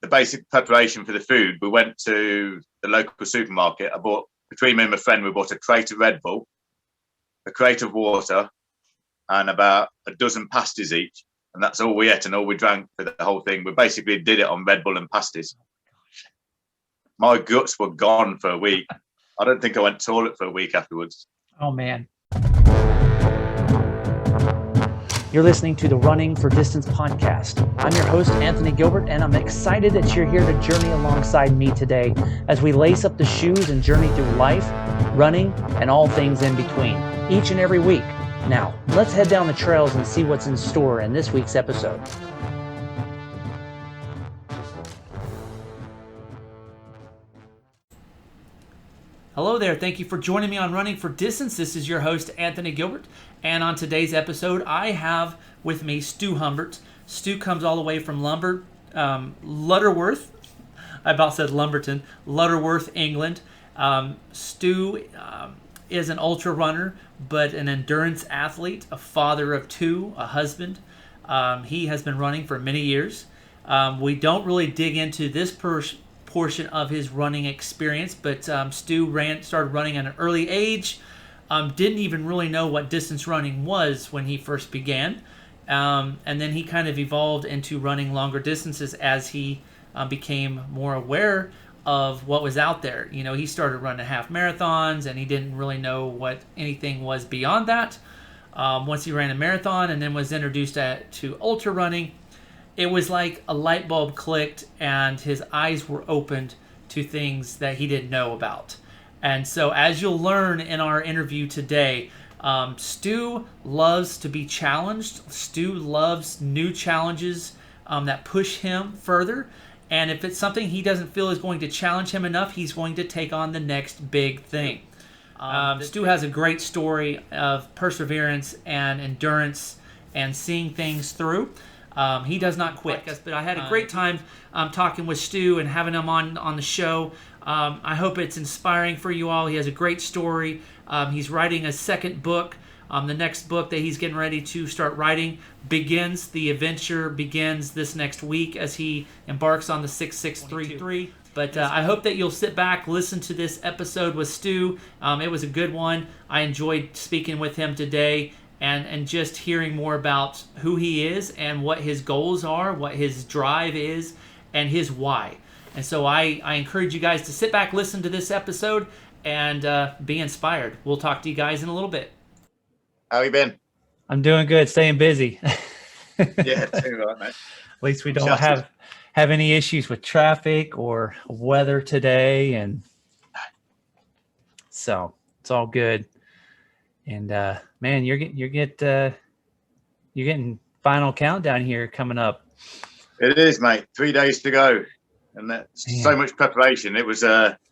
the basic preparation for the food, we went to the local supermarket. Between me and my friend, we bought a crate of Red Bull, a crate of water, and about a dozen pasties each. And that's all we ate and all we drank for the whole thing. We basically did it on Red Bull and pasties. My guts were gone for a week. I don't think I went to the toilet for a week afterwards. Oh, man. You're listening to the Running for Distance podcast. I'm your host, Anthony Gilbert, and I'm excited that you're here to journey alongside me today as we lace up the shoes and journey through life, running, and all things in between, each and every week. Now, let's head down the trails and see what's in store in this week's episode. Hello there. Thank you for joining me on Running for Distance. This is your host, Anthony Gilbert. And on today's episode, I have with me Stu Humber. Stu comes all the way from Lutterworth. I about said Lumberton. Lutterworth, England. Stu is an ultra runner, but an endurance athlete, a father of two, a husband. He has been running for many years. We don't really dig into this portion of his running experience, but Stu started running at an early age. Didn't even really know what distance running was when he first began, and then he kind of evolved into running longer distances as he became more aware of what was out there. You know, he started running half marathons, and he didn't really know what anything was beyond that. Once he ran a marathon and then was introduced to ultra running, it was like a light bulb clicked and his eyes were opened to things that he didn't know about. And so as you'll learn in our interview today, Stu loves to be challenged. Stu loves new challenges that push him further. And if it's something he doesn't feel is going to challenge him enough, he's going to take on the next big thing. Stu has a great story of perseverance and endurance and seeing things through. He does not quit. But I had a great time talking with Stu and having him on the show. I hope it's inspiring for you all. He has a great story. He's writing a second book. The next book that he's getting ready to start writing the adventure begins this next week as he embarks on the 6633. But I hope that you'll sit back, listen to this episode with Stu. It was a good one. I enjoyed speaking with him today and just hearing more about who he is and what his goals are, what his drive is, and his why. And so I encourage you guys to sit back, listen to this episode, and be inspired. We'll talk to you guys in a little bit. How you been? I'm doing good, staying busy. Yeah, too right, mate. At least we don't have any issues with traffic or weather today, and so it's all good. And man, you're getting final countdown here coming up. It is, mate. 3 days to go, and that's so much preparation. It was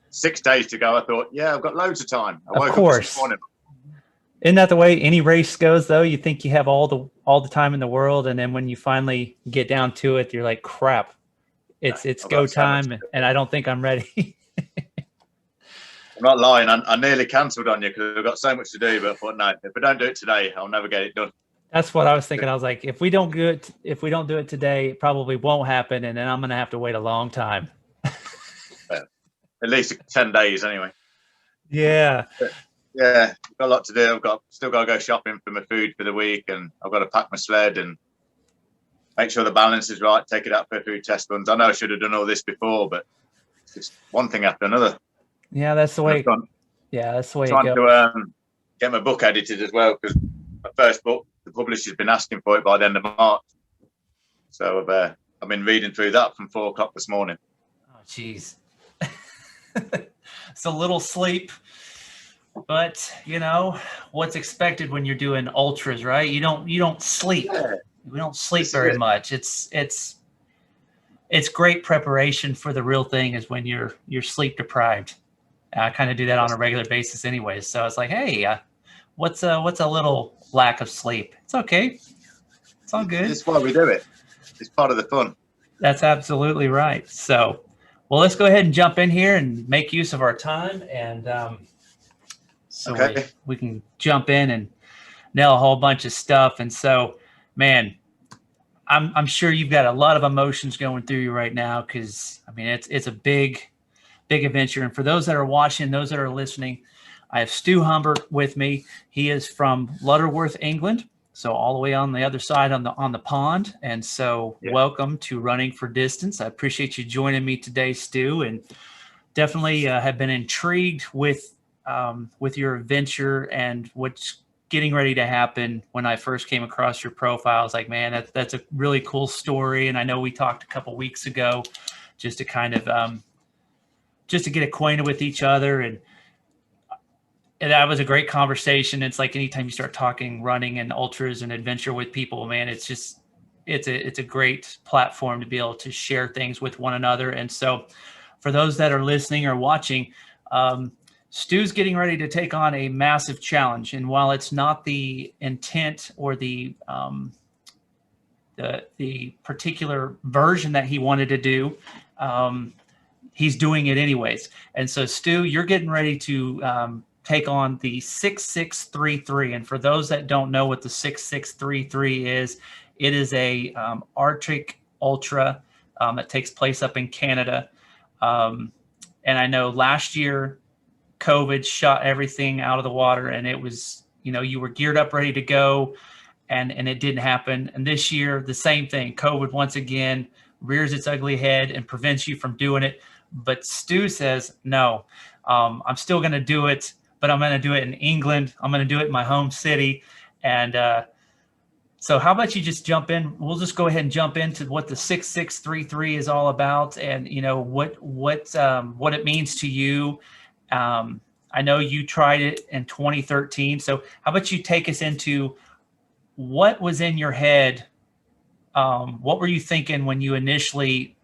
6 days to go. I thought, yeah, I've got loads of time. I woke up this morning. Isn't that the way any race goes, though? You think you have all the time in the world, and then when you finally get down to it, you're like, crap, it's go time, and I don't think I'm ready. I'm not lying. I nearly cancelled on you because I've got so much to do. But I thought, no, if I don't do it today, I'll never get it done. That's what I was thinking. I was like, if we don't do it today, it probably won't happen, and then I'm gonna have to wait a long time. At least 10 days, anyway. Yeah. Yeah, got a lot to do. Still got to go shopping for my food for the week, and I've got to pack my sled and make sure the balance is right. Take it out for food test runs. I know I should have done all this before, but it's just one thing after another. Yeah, that's the way. That's the way it goes. Trying to get my book edited as well, because my first book, the publisher's been asking for it by the end of March. So I've been reading through that from 4 o'clock this morning. Oh, jeez. It's a little sleep, but you know what's expected when you're doing ultras, right? You don't sleep. Yeah. We don't sleep very much. It's great preparation for the real thing is when you're sleep deprived. I kind of do that on a regular basis anyways. So it's like, hey, what's a little lack of sleep? It's okay. It's all good. That's why we do it. It's part of the fun. That's absolutely right. So, well, let's go ahead and jump in here and make use of our time. And we can jump in and nail a whole bunch of stuff. And so, man, I'm sure you've got a lot of emotions going through you right now, because I mean it's a big adventure. And for those that are watching, those that are listening, I have Stu Humber with me. He is from Lutterworth, England, so all the way on the other side on the pond. And so, Yeah. welcome to Running for Distance. I appreciate you joining me today, Stu, and definitely have been intrigued with your adventure and what's getting ready to happen. When I first came across your profile, I was like, man, that's a really cool story. And I know we talked a couple weeks ago just to kind of just to get acquainted with each other, and that was a great conversation. It's like anytime you start talking running and ultras and adventure with people, man, it's a great platform to be able to share things with one another. And so for those that are listening or watching, Stu's getting ready to take on a massive challenge. And while it's not the intent or the particular version that he wanted to do, he's doing it anyways. And so, Stu, you're getting ready to take on the 6633. And for those that don't know what the 6633 is, it is a Arctic ultra that takes place up in Canada. And I know last year COVID shot everything out of the water, and it was, you were geared up, ready to go, and it didn't happen. And this year, the same thing. COVID once again rears its ugly head and prevents you from doing it. But Stu says, no, I'm still going to do it, but I'm going to do it in England. I'm going to do it in my home city. And so how about you just jump in? We'll just go ahead and jump into what the 6633 is all about, and what it means to you. I know you tried it in 2013. So how about you take us into what was in your head? What were you thinking when you initially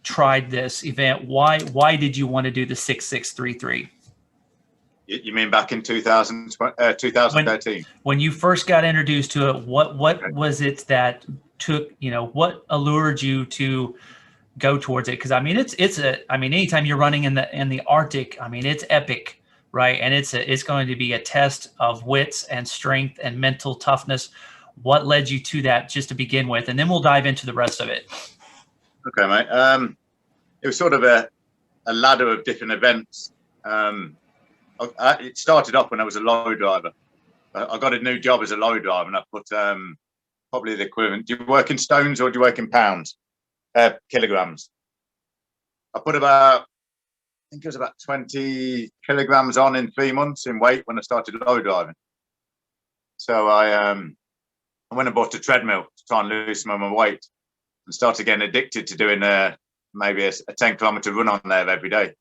tried this event? Why did you want to do the 6633? You mean back in 2013? When you first got introduced to it, what was it that took, what allured you to go towards it? Because I mean, anytime you're running in the Arctic, I mean, it's epic, right? And it's going to be a test of wits and strength and mental toughness. What led you to that, just to begin with, and then we'll dive into the rest of it. Okay, mate. It was sort of a ladder of different events. It started off when I was a lorry driver. I got a new job as a lorry driver, and I put probably the equivalent. Do you work in stones or do you work in pounds? Kilograms. I put I think it was about 20 kilograms on in 3 months in weight when I started lorry driving. So I went and bought a treadmill to try and lose some of my weight, and started getting addicted to doing maybe a 10-kilometer run on there every day.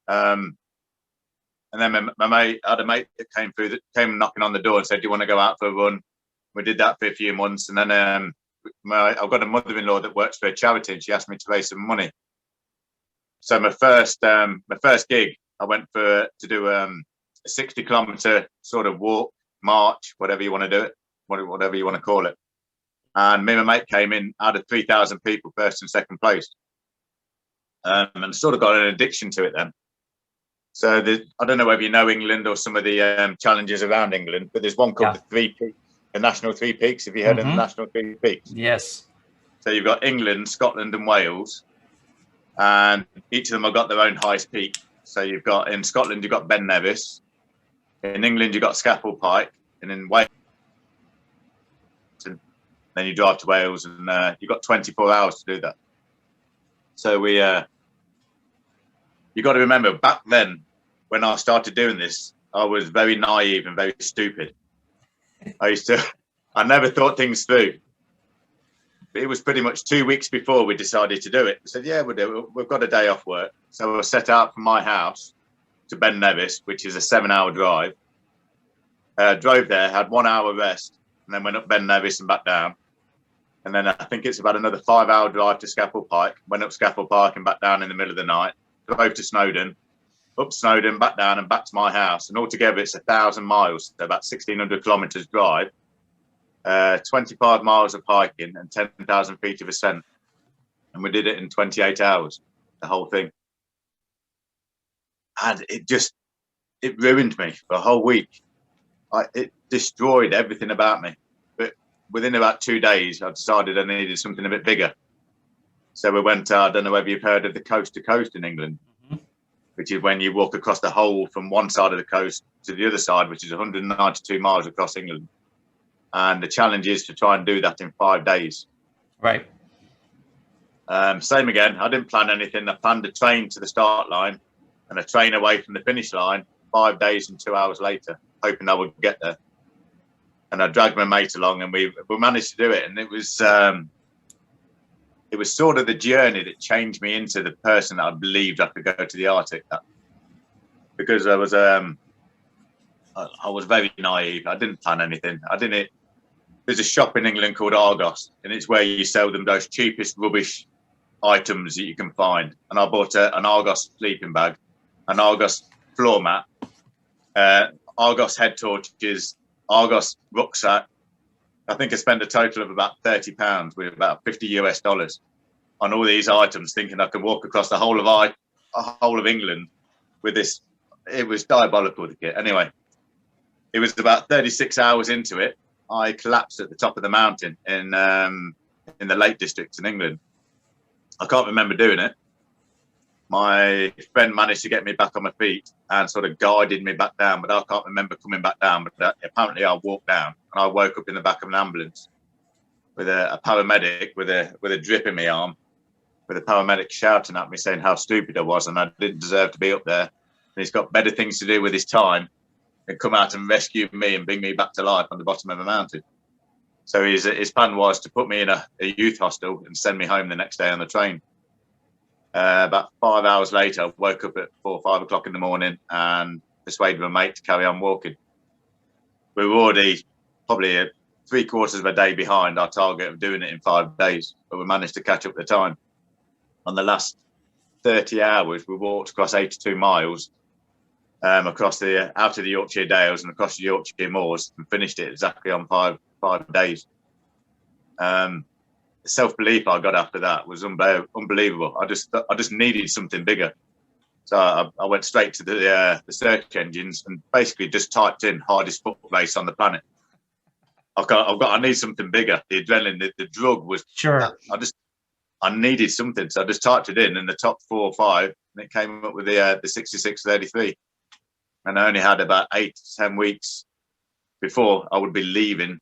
And then my mate, I had a mate that came knocking on the door and said, "Do you want to go out for a run?" We did that for a few months, and then I've got a mother-in-law that works for a charity, and she asked me to raise some money. So my first gig, I went to do a 60-kilometer sort of walk, march, whatever you want to do it, whatever you want to call it. And me and my mate came in out of 3,000 people, first and second place, and sort of got an addiction to it then. So I don't know whether you know England or some of the challenges around England, but there's one called the Three Peaks, the National Three Peaks. Have you heard of the National Three Peaks? Yes. So you've got England, Scotland, and Wales, and each of them have got their own highest peak. So in Scotland you've got Ben Nevis, in England you've got Scafell Pike, and in Wales, and then you drive to Wales, and you've got 24 hours to do that. So you got to remember, back then, when I started doing this, I was very naive and very stupid. I never thought things through. It was pretty much 2 weeks before we decided to do it. I said, yeah, we'll do it. We've got a day off work. So I set out from my house to Ben Nevis, which is a 7-hour drive. Drove there, had 1 hour rest, and then went up Ben Nevis and back down. And then I think it's about another 5-hour drive to Scafell Pike. Went up Scafell Pike and back down in the middle of the night. Drove to Snowdon, up Snowdon, back down and back to my house. And altogether it's 1,000 miles, so about 1,600 kilometres drive, 25 miles of hiking and 10,000 feet of ascent. And we did it in 28 hours, the whole thing. And it ruined me for a whole week. It destroyed everything about me. But within about 2 days, I decided I needed something a bit bigger. So we went, I don't know whether you've heard of the coast to coast in England, which is when you walk across the whole from one side of the coast to the other side, which is 192 miles across England. And the challenge is to try and do that in 5 days. Right. Same again. I didn't plan anything. I planned a train to the start line and a train away from the finish line 5 days and 2 hours later, hoping I would get there. And I dragged my mate along, and we managed to do it. And it was sort of the journey that changed me into the person that I believed I could go to the Arctic. Because I was very naive. I didn't plan anything. There's a shop in England called Argos, and it's where you sell them those cheapest rubbish items that you can find. And I bought an Argos sleeping bag, an Argos floor mat, Argos head torches, Argos rucksack. I think I spent a total of about £30 with about $50 on all these items, thinking I could walk across the whole of England with this. It was diabolical, the kit. Anyway, it was about 36 hours into it. I collapsed at the top of the mountain in the Lake District in England. I can't remember doing it. My friend managed to get me back on my feet and sort of guided me back down, but I can't remember coming back down. But apparently I walked down, and I woke up in the back of an ambulance with a paramedic with a drip in my arm, with a paramedic shouting at me saying how stupid I was and I didn't deserve to be up there. And he's got better things to do with his time than come out and rescue me and bring me back to life on the bottom of a mountain. So his plan was to put me in a youth hostel and send me home the next day on the train. About 5 hours later, I woke up at 4 or 5 o'clock in the morning and persuaded my mate to carry on walking. We were already probably 3/4 of a day behind our target of doing it in 5 days, but we managed to catch up the time. On the last 30 hours, we walked across 82 miles across out of the Yorkshire Dales and across the Yorkshire Moors, and finished it exactly on five days. The self-belief I got after that was unbelievable. I just needed something bigger, so I went straight to the search engines and basically just typed in hardest foot race on the planet. I need something bigger. The adrenaline, the drug was sure. I needed something, so I just typed it in the top 4 or 5, and it came up with the 66:33. And I only had about 8 to 10 weeks before I would be leaving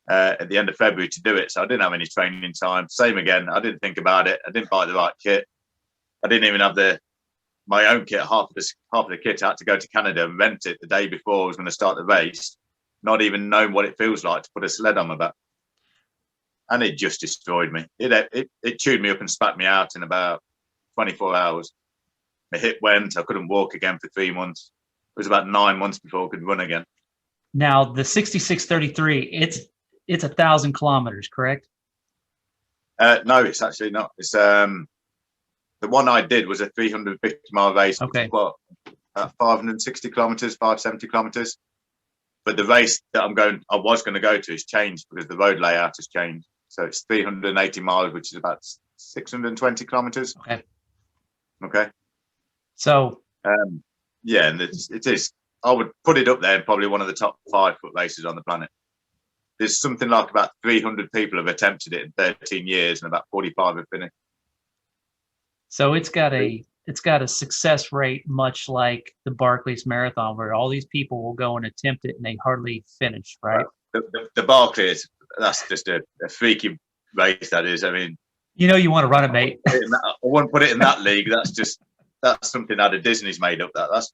at the end of February to do it. So I didn't have any training time. Same again. I didn't think about it. I didn't buy the right kit. I didn't even have my own kit. Half of the kit I had to go to Canada and rent it the day before I was going to start the race, not even knowing what it feels like to put a sled on my back. And it just destroyed me. It chewed me up and spat me out in about 24 hours. My hip went. I couldn't walk again for 3 months. It was about 9 months before I could run again. Now, the 66:33, it's 1,000 kilometers, correct? No, it's actually not. It's the one I did was a 350-mile race. Okay. Which is what, 560 kilometers, 570 kilometers. But the race that I was going to go to has changed because the road layout has changed. So it's 380 miles, which is about 620 kilometers. Okay. So. Yeah, and it is. I would put it up there in probably one of the top 5 foot races on the planet. There's something like about 300 people have attempted it in 13 years, and about 45 have finished. So it's got a success rate much like the Barclays Marathon, where all these people will go and attempt it and they hardly finish, right? The Barclays, that's just a freaky race. That is. I mean, you want to run it, mate. I wouldn't put it in that league. That's something out of Disney's made up. That's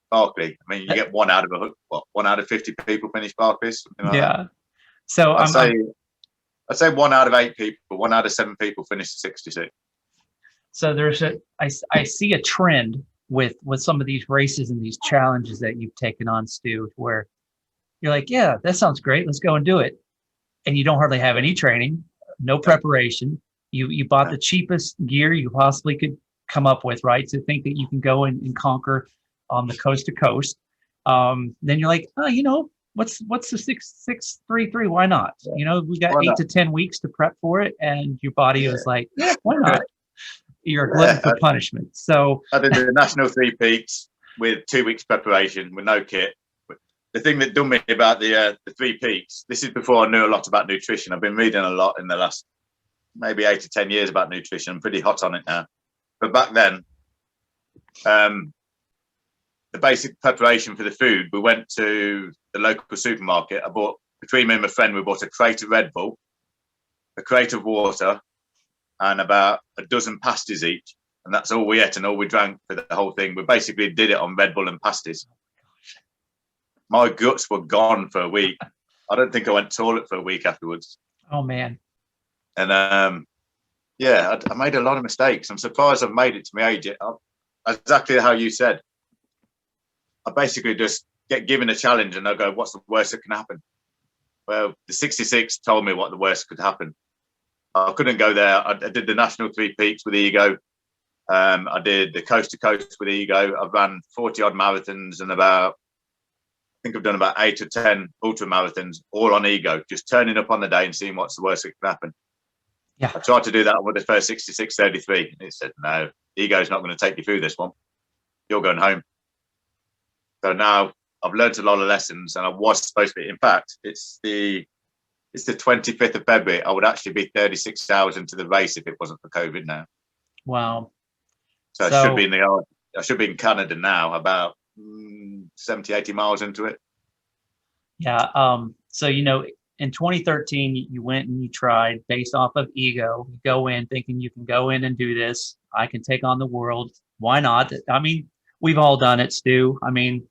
Barclay. I mean, you get 1 out of 50 people finish Barclays. Something like that. So I'd say 1 out of 8 people, 1 out of 7 people finish 66. So I see a trend with some of these races and these challenges that you've taken on, Stu, where you're like, yeah, that sounds great. Let's go and do it. And you don't hardly have any training, no preparation. You bought the cheapest gear you possibly could come up with, right? To think that you can go and conquer on the coast to coast. Then you're like, what's the 6633? Why not? We got 8 to 10 weeks to prep for it, and your body was like, yeah, why not? You're a glutton for punishment. So I did the National 3 Peaks with 2 weeks preparation with no kit. the thing that done me about the Three Peaks. This is before I knew a lot about nutrition. I've been reading a lot in the last maybe 8 to 10 years about nutrition. I'm pretty hot on it now. But back then, the basic preparation for the food, we went to the local supermarket. Between me and my friend, we bought a crate of Red Bull, a crate of water, and about a dozen pasties each. And that's all we ate and all we drank for the whole thing. We basically did it on Red Bull and pasties. My guts were gone for a week. I don't think I went to the toilet for a week afterwards. Oh, man. And I made a lot of mistakes. I'm surprised I've made it to my age. Exactly how you said. I basically just get given a challenge and I go, what's the worst that can happen? Well, the 66 told me what the worst could happen. I couldn't go there. I did the National Three Peaks with Ego. I did the Coast to Coast with Ego. I've ran 40 odd marathons and I think I've done about 8 or 10 ultra marathons, all on Ego, just turning up on the day and seeing what's the worst that can happen. Yeah. I tried to do that with the first 66:33, and it said, no, Ego's not going to take you through this one. You're going home. So now I've learned a lot of lessons, and I was supposed to be. In fact, it's the 25th of February. I would actually be 36 hours into the race if it wasn't for COVID now. Wow. So I should be in Canada now, about 70, 80 miles into it. Yeah. So, in 2013, you went and you tried based off of Ego. You go in thinking you can go in and do this. I can take on the world. Why not? I mean, we've all done it, Stu. I mean,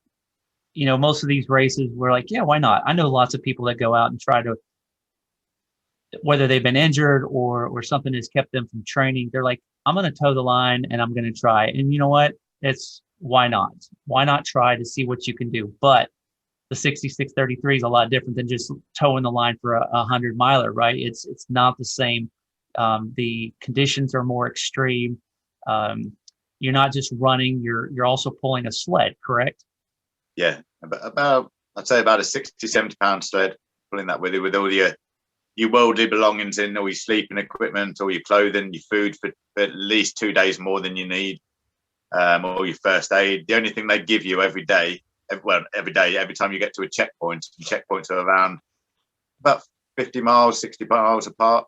most of these races, we're like, yeah, why not? I know lots of people that go out and try to, whether they've been injured or something has kept them from training, they're like, I'm going to toe the line and I'm going to try. And you know what? Why not? Why not try to see what you can do? But the 66:33 is a lot different than just towing the line for a 100-miler, right? It's not the same. The conditions are more extreme. You're not just running, you're also pulling a sled, correct? Yeah, I'd say about a 60, 70 pound sled, pulling that with you, with all your worldly belongings in, all your sleeping equipment, all your clothing, your food for at least 2 days more than you need, all your first aid. The only thing they give you every day, every time you get to a checkpoint, and checkpoints are around about 50 miles, 60 miles apart,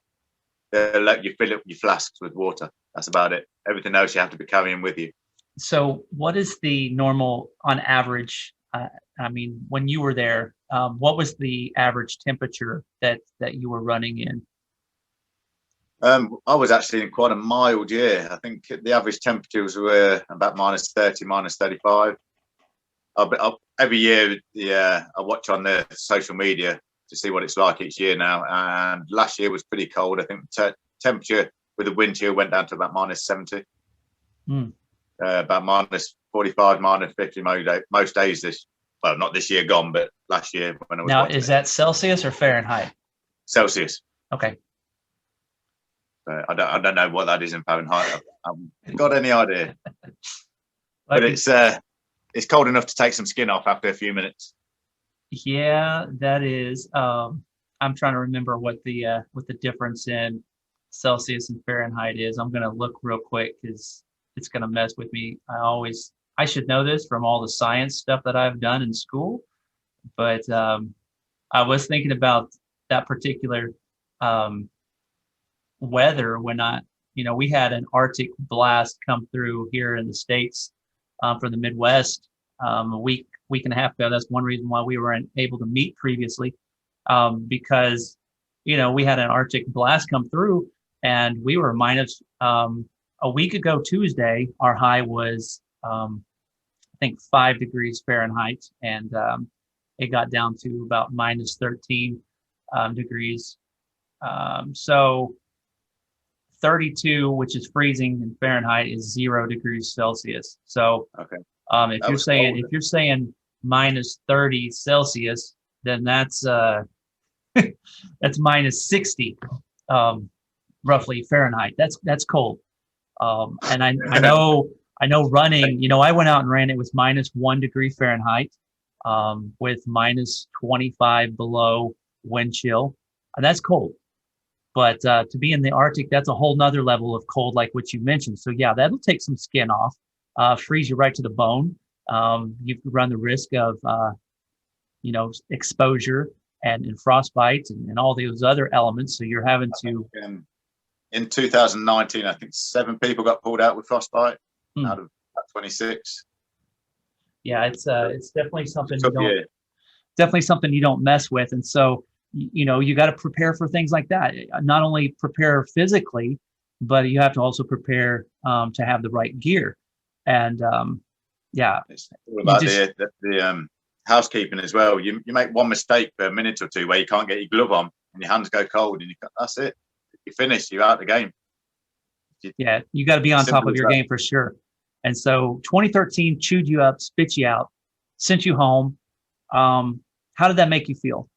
they'll let you fill up your flasks with water. That's about it. Everything else you have to be carrying with you. So what is the normal, on average, when you were there, what was the average temperature that you were running in? I was actually in quite a mild year. I think the average temperatures were about -30, -35. Every year, I watch on the social media to see what it's like each year now. And last year was pretty cold. I think the temperature with the wind chill went down to about -70. About -45, -50 most days not this year gone, but last year when I was. Now, is that Celsius or Fahrenheit? Celsius. Okay. I don't know what that is in Fahrenheit. I haven't got any idea. But it's cold enough to take some skin off after a few minutes. Yeah, that is. I'm trying to remember what the difference in Celsius and Fahrenheit is. I'm going to look real quick because it's going to mess with me. I should know this from all the science stuff that I've done in school, but I was thinking about that particular weather when we had an Arctic blast come through here in the States from the Midwest a week and a half ago. That's one reason why we weren't able to meet previously, because we had an Arctic blast come through and we were minus. A week ago Tuesday, our high was I think 5 degrees Fahrenheit, and it got down to about -13 degrees. So 32, which is freezing in Fahrenheit, is 0 degrees Celsius. So okay. If you're saying -30 Celsius, then that's that's -60 roughly Fahrenheit. That's cold. And I know running, I went out and ran, it was -1 degree Fahrenheit, with -25 below wind chill. And that's cold. But to be in the Arctic, that's a whole nother level of cold, like what you mentioned. So yeah, that'll take some skin off, freeze you right to the bone. You run the risk of, exposure and frostbite and all those other elements. So you're having to. In 2019, I think 7 people got pulled out with frostbite out of 26. Yeah, it's definitely something you don't mess with. And so, you got to prepare for things like that. Not only prepare physically, but you have to also prepare to have the right gear. And it's all about the housekeeping as well. You make one mistake for a minute or two where you can't get your glove on and your hands go cold, and that's it. You're finished. You're out of the game. You got to be on top of your game for sure. And so 2013 chewed you up, spit you out, sent you home. How did that make you feel?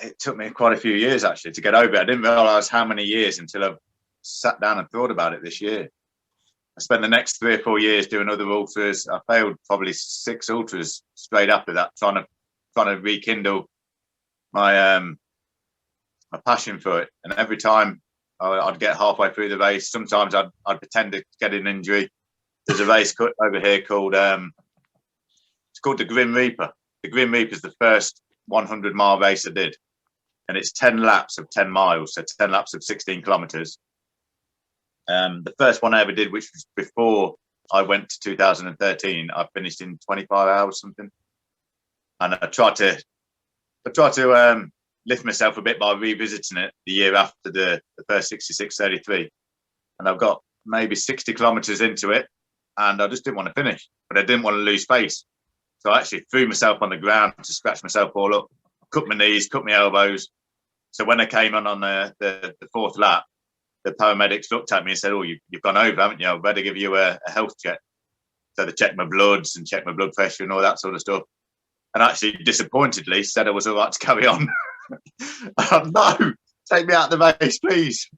It took me quite a few years actually to get over it. I didn't realize how many years until I sat down and thought about it this year. I spent the next 3 or 4 years doing other ultras. I failed probably 6 ultras straight after that, trying to rekindle my my passion for it. And every time I'd get halfway through the race, sometimes I'd pretend to get an injury. There's a race over here called it's called the Grim Reaper. The Grim Reaper is the first 100-mile race I did, and it's 10 laps of 10 miles, so 10 laps of 16 kilometers. The first one I ever did, which was before I went to 2013, I finished in 25 hours something, and I tried to lift myself a bit by revisiting it the year after the first 66.33, and I've got maybe 60 kilometers into it, and I just didn't want to finish, but I didn't want to lose pace. So I actually threw myself on the ground to scratch myself all up, cut my knees, cut my elbows. So when I came on the 4th lap, the paramedics looked at me and said, "Oh, you've gone over, haven't you? I better give you a health check." So they checked my bloods and checked my blood pressure and all that sort of stuff. And actually, disappointedly, said I was all right to carry on. No, take me out of the race, please.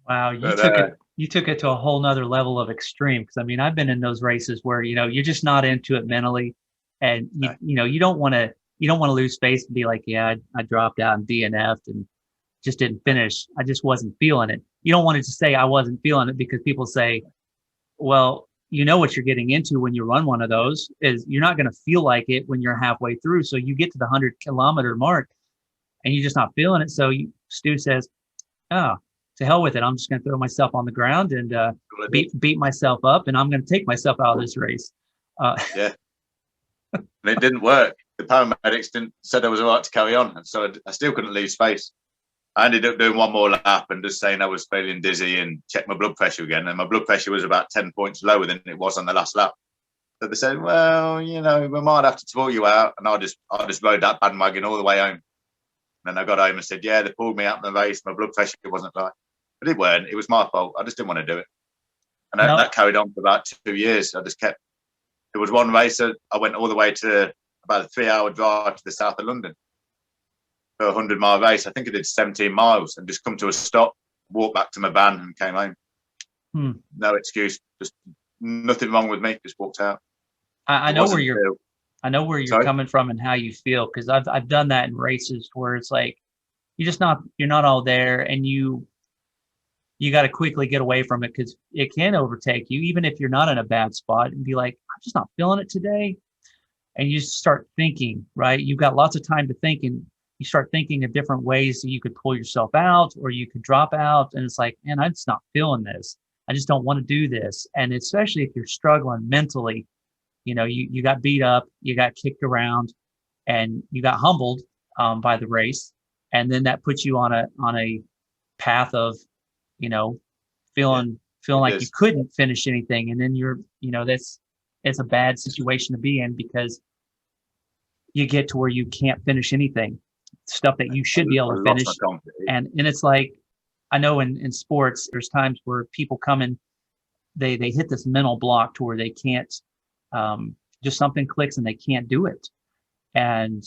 Wow, you took it to a whole nother level of extreme. Because I mean, I've been in those races where you're just not into it mentally, and you don't want to lose face and be like, yeah, I dropped out and DNF'd and just didn't finish. I just wasn't feeling it. You don't want to just say I wasn't feeling it, because people say, well, what you're getting into when you run one of those is you're not going to feel like it when you're halfway through. So you get to the 100-kilometer mark and you're just not feeling it. So Stu says, oh, to hell with it. I'm just going to throw myself on the ground and beat myself up, and I'm going to take myself out of this race. Yeah. And it didn't work. The paramedics said I was all right to carry on. And so I still couldn't lose face. I ended up doing one more lap and just saying I was feeling dizzy and checked my blood pressure again. And my blood pressure was about 10 points lower than it was on the last lap. So they said, well, we might have to throw you out. And I just rode that bandwagon all the way home. And then I got home and said, yeah, they pulled me out in the race. My blood pressure wasn't right. But it weren't. It was my fault. I just didn't want to do it. And that carried on for about 2 years. I just kept. There was one race that I went all the way to about a 3-hour drive to the south of London for a 100-mile race. I think I did 17 miles and just come to a stop, walked back to my van and came home. No excuse. Just nothing wrong with me. Just walked out. I know where you're coming from and how you feel, because I've done that in races where it's like you're not all there, and you got to quickly get away from it, because it can overtake you even if you're not in a bad spot, and be like, I'm just not feeling it today. And you just start thinking, right? You've got lots of time to think, and you start thinking of different ways that you could pull yourself out or you could drop out. And it's like, man, I'm just not feeling this. I just don't want to do this. And especially if you're struggling mentally, you got beat up, you got kicked around, and you got humbled by the race. And then that puts you on a path of, feeling like you couldn't finish anything. And then it's a bad situation to be in, because you get to where you can't finish anything, stuff that you should be able to finish. And it's like, I know in sports, there's times where people come in, they hit this mental block to where they can't, just something clicks and they can't do it. And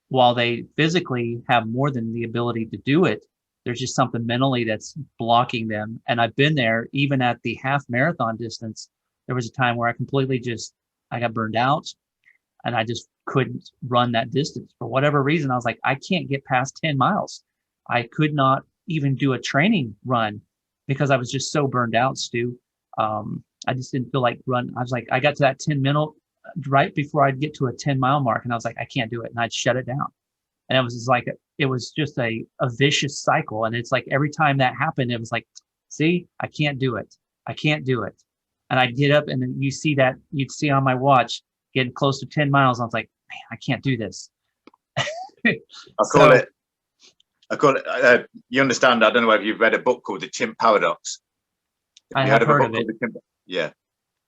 while they physically have more than the ability to do it, there's just something mentally that's blocking them. And I've been there, even at the half marathon distance. There was a time where I got burned out, and I just couldn't run that distance for whatever reason. I was like, I can't get past 10 miles. I could not even do a training run because I was just so burned out, Stu. I just didn't feel like run. I was like, I got to that 10 minute right before I'd get to a 10-mile mark, and I was like, I can't do it, and I'd shut it down. And it was just like it was just a vicious cycle. And it's like every time that happened, it was like, see, I can't do it. I can't do it. And I'd get up, and then you'd see on my watch getting close to 10 miles. I was like, man, I can't do this. I call it, you understand, I don't know whether you've read a book called The Chimp Paradox. I have heard of it. Yeah.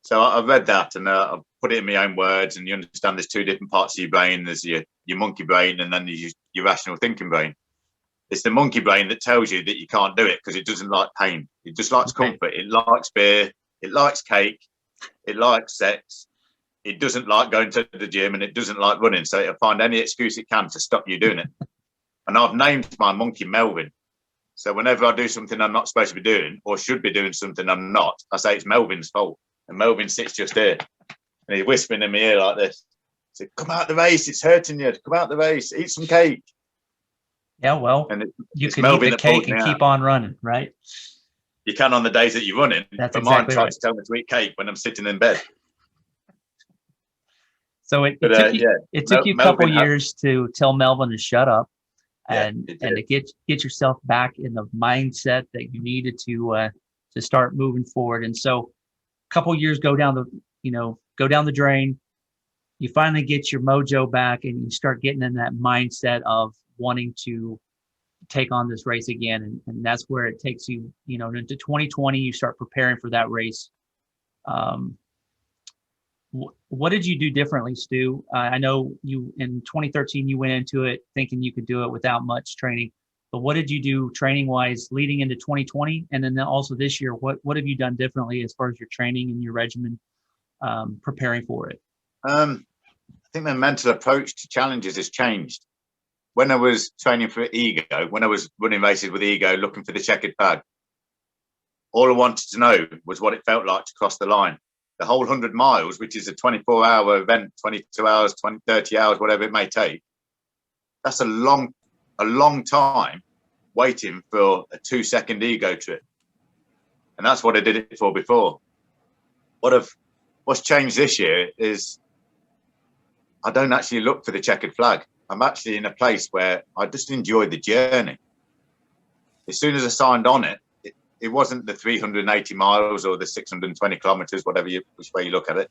So I've read that, and I've put it in my own words, and you understand there's two different parts of your brain. There's your monkey brain, and then there's your rational thinking brain. It's the monkey brain that tells you that you can't do it because it doesn't like pain. It just likes comfort. It likes beer. It likes cake. It likes sex. It doesn't like going to the gym, and it doesn't like running. So it'll find any excuse it can to stop you doing it. And I've named my monkey Melvin. So whenever I do something I'm not supposed to be doing, or should be doing something I'm not, I say it's Melvin's fault. And Melvin sits just here, and he's whispering in my ear like this. He said, come out the race, it's hurting you. Come out the race, eat some cake. Yeah, well, and you can eat the cake and keep on running, right? You can on the days that you're running. That's but exactly mine tries to tell me to eat cake when I'm sitting in bed. So it took you a couple years to tell Melvin to shut up, and to get yourself back in the mindset that you needed to start moving forward. And so a couple years go down the drain. You finally get your mojo back, and you start getting in that mindset of wanting to take on this race again. And that's where it takes you, into 2020, you start preparing for that race. What did you do differently, Stu? I know you in 2013, you went into it thinking you could do it without much training, but what did you do training wise leading into 2020? And then also this year, what have you done differently as far as your training and your regimen, preparing for it? I think my mental approach to challenges has changed. When I was training for ego, when I was running races with ego, looking for the checkered flag, all I wanted to know was what it felt like to cross the line. The whole 100 miles, which is a 24-hour event, 22 hours, 30 hours, whatever it may take, that's a long time waiting for a 2-second ego trip. And that's what I did it for before. What's changed this year is I don't actually look for the checkered flag. I'm actually in a place where I just enjoy the journey. As soon as I signed on it wasn't the 380 miles or the 620 kilometers, which way you look at it.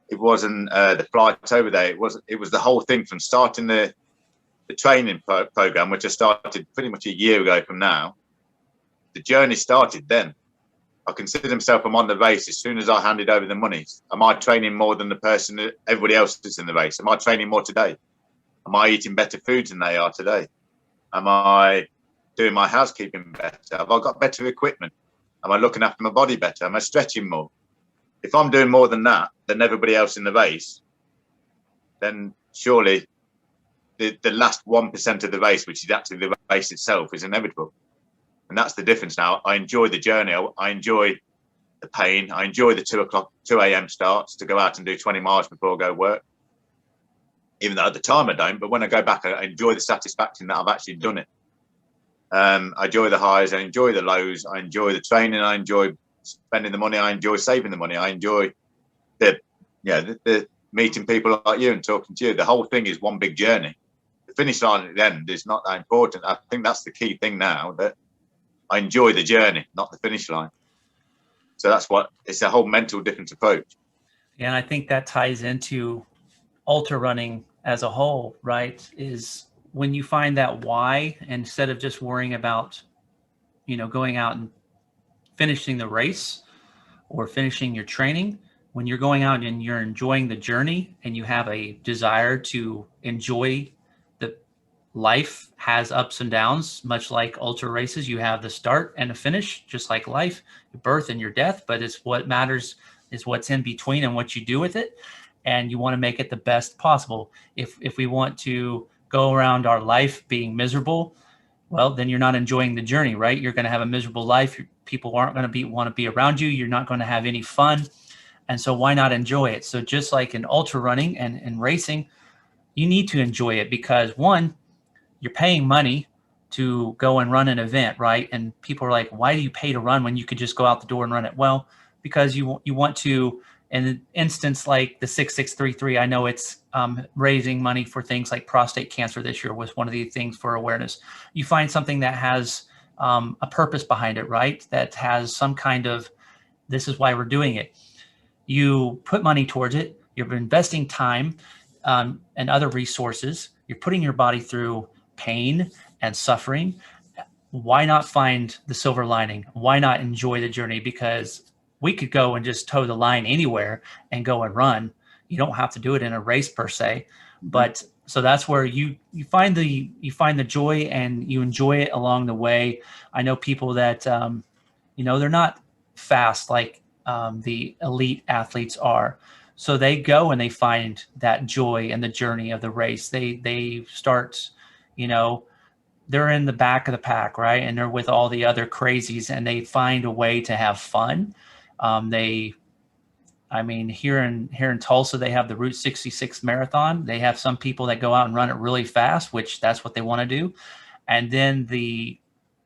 It wasn't the flights over there. It was the whole thing from starting the training program, which I started pretty much a year ago from now. The journey started then. I consider myself I'm on the race as soon as I handed over the money. Am I training more than the person, everybody else that's in the race? Am I training more today? Am I eating better foods than they are today? Am I doing my housekeeping better? Have I got better equipment? Am I looking after my body better? Am I stretching more? If I'm doing more than that than everybody else in the race, then surely the last 1% of the race, which is actually the race itself, is inevitable. And that's the difference now. I enjoy the journey. I enjoy the pain. I enjoy the 2 a.m. starts to go out and do 20 miles before I go work. Even though at the time I don't, but when I go back, I enjoy the satisfaction that I've actually done it. I enjoy the highs, I enjoy the lows, I enjoy the training, I enjoy spending the money, I enjoy saving the money, I enjoy the meeting people like you and talking to you. The whole thing is one big journey. The finish line at the end is not that important. I think that's the key thing now, that I enjoy the journey, not the finish line. So it's a whole mental different approach. And I think that ties into ultra running as a whole, right? Is when you find that why, instead of just worrying about, going out and finishing the race or finishing your training, when you're going out and you're enjoying the journey and you have a desire to enjoy the life has ups and downs, much like ultra races, you have the start and the finish, just like life, your birth and your death, but it's what matters is what's in between and what you do with it. And you want to make it the best possible. If we want to go around our life being miserable, well, then you're not enjoying the journey, right? You're going to have a miserable life. People aren't going to want to be around you. You're not going to have any fun. And so why not enjoy it? So just like in ultra running and racing, you need to enjoy it because, one, you're paying money to go and run an event, right? And people are like, why do you pay to run when you could just go out the door and run it? Well, because you want to in an instance like the 6633, I know it's raising money for things like prostate cancer this year was one of the things for awareness. You find something that has a purpose behind it, right? That has some kind of, this is why we're doing it. You put money towards it. You're investing time and other resources. You're putting your body through pain and suffering. Why not find the silver lining? Why not enjoy the journey? Because we could go and just toe the line anywhere and go and run. You don't have to do it in a race per se, but so that's where you find the joy and you enjoy it along the way. I know people that they're not fast like the elite athletes are, so they go and they find that joy in the journey of the race. They start, you know, they're in the back of the pack, right? And they're with all the other crazies and they find a way to have fun. Here in Tulsa, they have the Route 66 marathon. They have some people that go out and run it really fast, which that's what they want to do. And then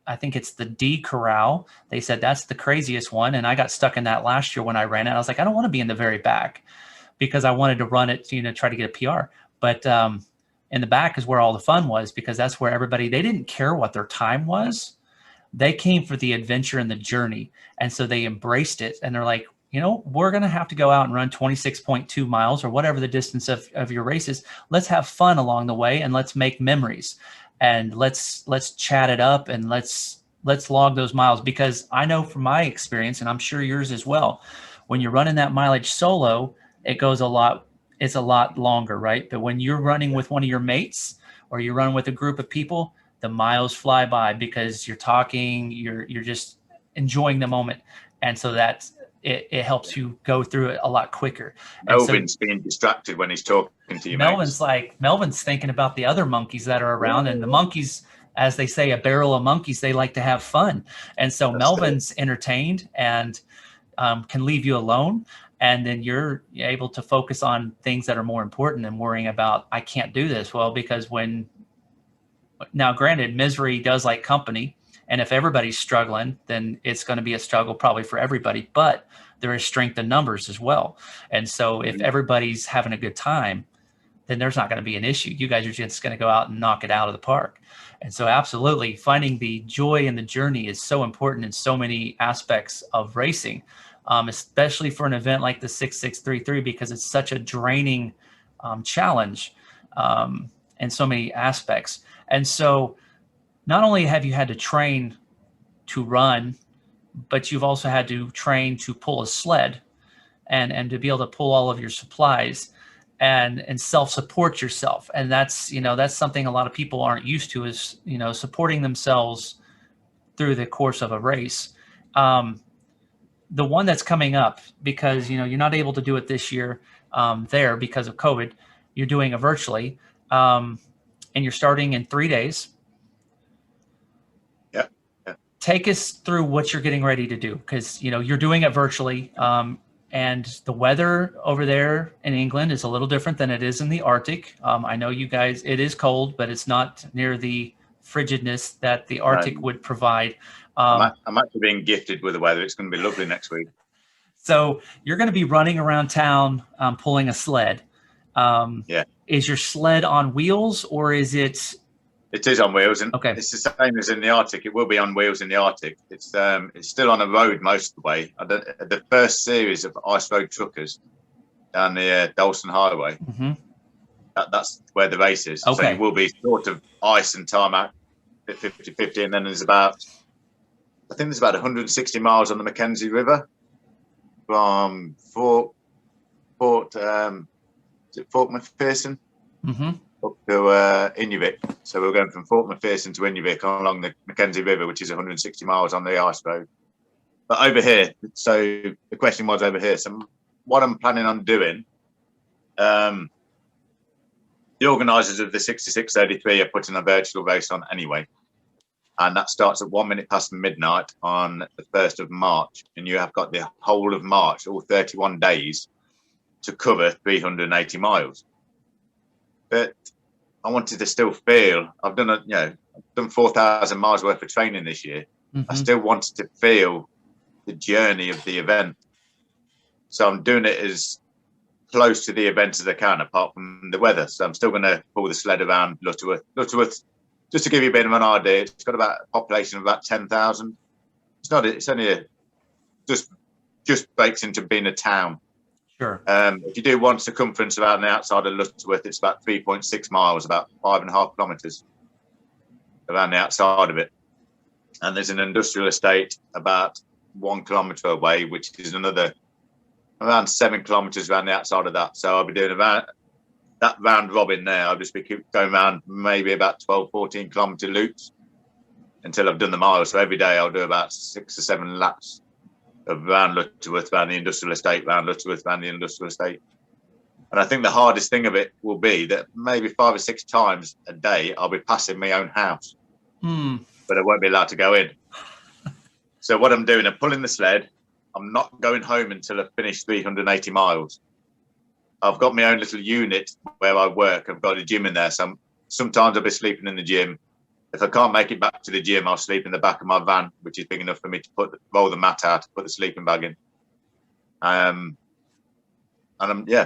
I think it's the D Corral. They said that's the craziest one. And I got stuck in that last year when I ran it. I was like, I don't want to be in the very back because I wanted to run it, try to get a PR. But in the back is where all the fun was, because that's where everybody, they didn't care what their time was. They came for the adventure and the journey. And so they embraced it. And they're like, we're going to have to go out and run 26.2 miles or whatever the distance of your race is. Let's have fun along the way and let's make memories and let's chat it up and let's log those miles. Because I know from my experience, and I'm sure yours as well, when you're running that mileage solo, it's a lot longer, right? But when you're running with one of your mates or you're running with a group of people, the miles fly by because you're talking, you're just enjoying the moment. And so it helps you go through it a lot quicker. Melvin's being distracted when he's talking to you. Melvin's thinking about the other monkeys that are around, and the monkeys, as they say, a barrel of monkeys, they like to have fun. And so Melvin's entertained and can leave you alone. And then you're able to focus on things that are more important than worrying about, I can't do this. Well, because now granted, misery does like company. And if everybody's struggling, then it's going to be a struggle probably for everybody. But there is strength in numbers as well. And so if everybody's having a good time, then there's not going to be an issue. You guys are just going to go out and knock it out of the park. And so absolutely, finding the joy in the journey is so important in so many aspects of racing, especially for an event like the 6633, because it's such a draining challenge in so many aspects. And so not only have you had to train to run, but you've also had to train to pull a sled and to be able to pull all of your supplies and self-support yourself. And that's something a lot of people aren't used to, is, supporting themselves through the course of a race. The one that's coming up, because, you're not able to do it this year there because of COVID, you're doing it virtually, and you're starting in 3 days. Yeah. Take us through what you're getting ready to do, because, you're doing it virtually. And the weather over there in England is a little different than it is in the Arctic. I know you guys, it is cold, but it's not near the frigidness that the Arctic would provide. I'm actually being gifted with the weather. It's going to be lovely next week. So you're going to be running around town pulling a sled. Yeah. Is your sled on wheels, or is it? It is on wheels, and okay. It's the same as in the Arctic. It will be on wheels in the Arctic. It's still on a road most of the way. The first series of ice road truckers down the Dalston Highway, that's where the race is. Okay. So it will be sort of ice and tarmac, 50-50, and then there's about 160 miles on the Mackenzie River from Fort McPherson. Up to Inuvik. So we're going from Fort McPherson to Inuvik along the Mackenzie River, which is 160 miles on the ice road. But over here, so the question was over here. So what I'm planning on doing, the organisers of the 6633 are putting a virtual race on anyway. And that starts at 1 minute past midnight on the 1st of March. And you have got the whole of March, all 31 days, to cover 380 miles. But I wanted to still feel, I've done 4,000 miles worth of training this year. I still wanted to feel the journey of the event. So I'm doing it as close to the event as I can, apart from the weather. So I'm still going to pull the sled around Lutterworth. Lutterworth, just to give you a bit of an idea, it's got about a population of about 10,000. It's only just breaks into being a town. Sure. If you do one circumference around the outside of Lutterworth, it's about 3.6 miles, about 5.5 kilometres around the outside of it. And there's an industrial estate about 1 kilometre away, which is another around 7 kilometres around the outside of that. So I'll be doing about that round robin there. I'll just be going around maybe about 12, 14 kilometre loops until I've done the mile. So every day I'll do about 6 or 7 laps of round Lutterworth, around the industrial estate, round Lutterworth, around the industrial estate. And I think the hardest thing of it will be that maybe 5 or 6 times a day I'll be passing my own house, but I won't be allowed to go in. So what I'm doing, I'm pulling the sled. I'm not going home until I've finished 380 miles. I've got my own little unit where I work. I've got a gym in there. So sometimes I'll be sleeping in the gym. If I can't make it back to the gym, I'll sleep in the back of my van, which is big enough for me to roll the mat out, put the sleeping bag in. And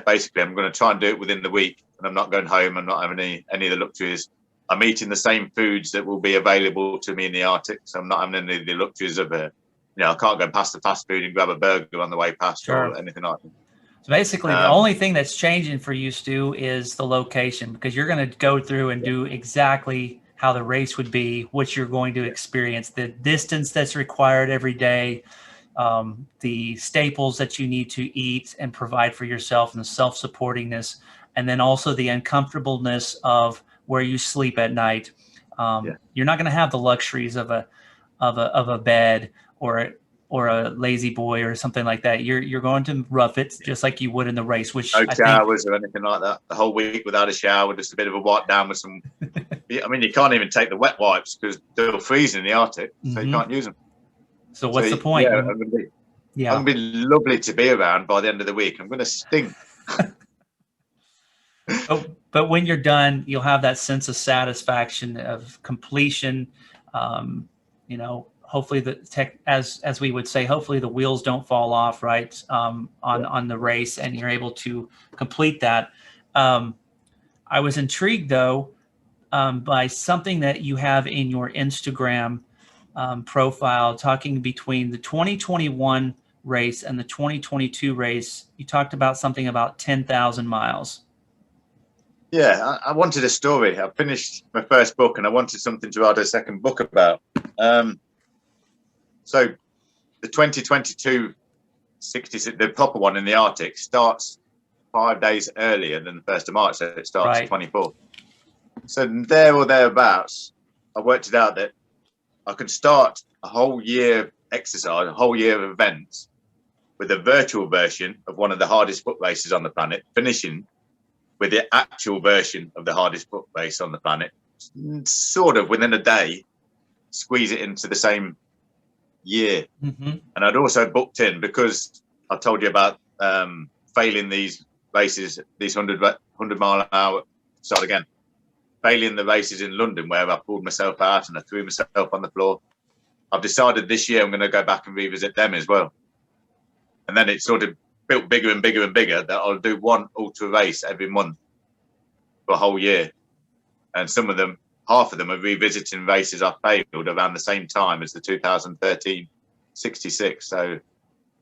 basically I'm going to try and do it within the week. And I'm not going home. I'm not having any of the luxuries. I'm eating the same foods that will be available to me in the Arctic. So I'm not having any of the luxuries of I can't go past the fast food and grab a burger on the way past or anything like that. So basically, the only thing that's changing for you, Stu, is the location, because you're going to go through and do exactly how the race would be, what you're going to experience, the distance that's required every day, the staples that you need to eat and provide for yourself, and the self-supportingness, and then also the uncomfortableness of where you sleep at night. You're not going to have the luxuries of a bed or a lazy boy or something like that. You're going to rough it just like you would in the race, which no showers or anything like that. The whole week without a shower, just a bit of a wipe down with some. I mean, you can't even take the wet wipes because they'll freeze in the Arctic, so you can't use them. So what's the point? I'm going to be lovely to be around by the end of the week. I'm going to stink. But when you're done, you'll have that sense of satisfaction of completion. Hopefully as we would say, hopefully the wheels don't fall off, right? On the race, and you're able to complete that. I was intrigued though, by something that you have in your Instagram profile, talking between the 2021 race and the 2022 race. You talked about something about 10,000 miles. Yeah, I wanted a story. I finished my first book and I wanted something to write a second book about. So the 2022 66, the proper one in the Arctic, starts 5 days earlier than the 1st of March. So it starts 24th. So there or thereabouts, I worked it out that I could start a whole year of exercise, a whole year of events with a virtual version of one of the hardest foot races on the planet, finishing with the actual version of the hardest foot race on the planet, sort of within a day, squeeze it into the same year. And I'd also booked in, because I told you about failing these races, these 100 mile an hour, failing the races in London where I pulled myself out and I threw myself on the floor. I've decided this year I'm going to go back and revisit them as well. And then it sort of built bigger and bigger and bigger, that I'll do one ultra race every month for a whole year. And half of them are revisiting races I failed around the same time as the 2013 66. So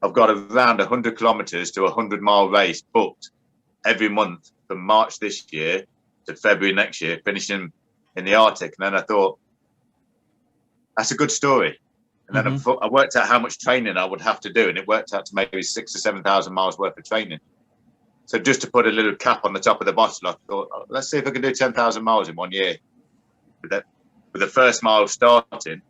I've got around 100 kilometers to 100-mile race booked every month from March this year to February next year, finishing in the Arctic. And then I thought, that's a good story. And then I worked out how much training I would have to do, and it worked out to maybe 6,000 or 7,000 miles worth of training. So just to put a little cap on the top of the bottle, I thought, let's see if I can do 10,000 miles in 1 year. With the first mile starting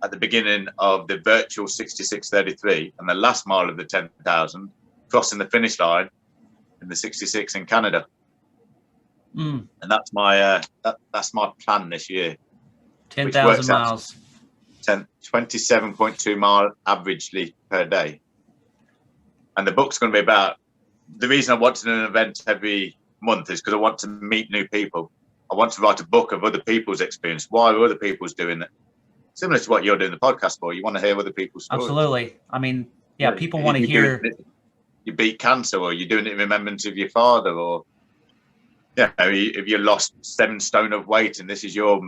at the beginning of the virtual 66.33 and the last mile of the 10,000 crossing the finish line in the 66 in Canada. And that's my plan this year. 10,000 miles. 27.2 mile averagely per day. And the book's going to be about, the reason I want to do an event every month is because I want to meet new people. I want to write a book of other people's experience. Why are other people's doing it? Similar to what you're doing the podcast for. You want to hear other people's stories. Absolutely. I mean, people want to hear. you beat cancer, or you're doing it in remembrance of your father, or if you lost 7 stone of weight and this is your